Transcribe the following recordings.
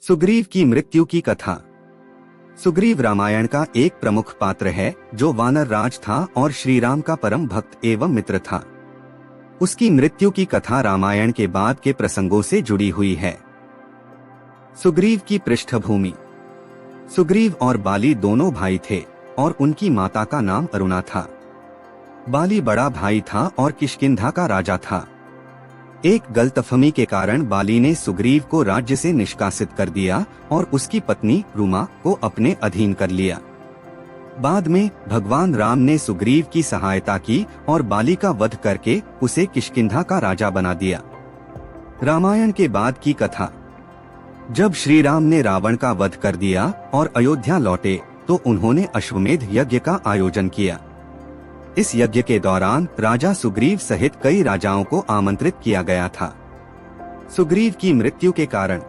सुग्रीव की मृत्यु की कथा। सुग्रीव रामायण का एक प्रमुख पात्र है जो वानर राज था और श्री राम का परम भक्त एवं मित्र था। उसकी मृत्यु की कथा रामायण के बाद के प्रसंगों से जुड़ी हुई है। सुग्रीव की पृष्ठभूमि। सुग्रीव और बाली दोनों भाई थे और उनकी माता का नाम अरुणा था। बाली बड़ा भाई था और किष्किंधा का राजा था। एक गलतफहमी के कारण बाली ने सुग्रीव को राज्य से निष्कासित कर दिया और उसकी पत्नी रुमा को अपने अधीन कर लिया। बाद में भगवान राम ने सुग्रीव की सहायता की और बाली का वध करके उसे किष्किंधा का राजा बना दिया। रामायण के बाद की कथा। जब श्री राम ने रावण का वध कर दिया और अयोध्या लौटे तो उन्होंने अश्वमेध यज्ञ का आयोजन किया। इस यज्ञ के दौरान राजा सुग्रीव सहित कई राजाओं को आमंत्रित किया गया था। सुग्रीव की मृत्यु के कारण।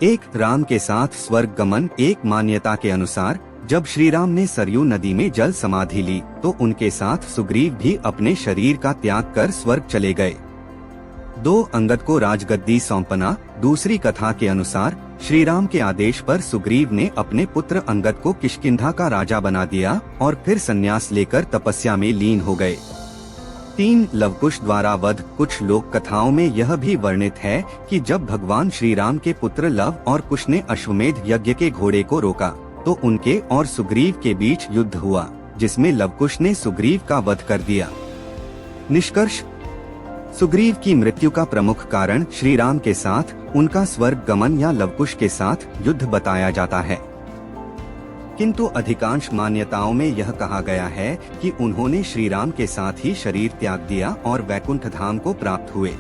एक राम के साथ स्वर्ग गमन। एक मान्यता के अनुसार जब श्री राम ने सरयू नदी में जल समाधि ली तो उनके साथ सुग्रीव भी अपने शरीर का त्याग कर स्वर्ग चले गए। 2 अंगद को राजगद्दी सौंपना। दूसरी कथा के अनुसार श्री राम के आदेश पर सुग्रीव ने अपने पुत्र अंगद को किष्किंधा का राजा बना दिया और फिर संन्यास लेकर तपस्या में लीन हो गए। 3 लवकुश द्वारा वध। कुछ लोक कथाओं में यह भी वर्णित है कि जब भगवान श्री राम के पुत्र लव और कुश ने अश्वमेध यज्ञ के घोड़े को रोका तो उनके और सुग्रीव के बीच युद्ध हुआ जिसमें लवकुश ने सुग्रीव का वध कर दिया। निष्कर्ष। सुग्रीव की मृत्यु का प्रमुख कारण श्री राम के साथ उनका स्वर्ग गमन या लवकुश के साथ युद्ध बताया जाता है, किंतु अधिकांश मान्यताओं में यह कहा गया है कि उन्होंने श्री राम के साथ ही शरीर त्याग दिया और वैकुंठ धाम को प्राप्त हुए।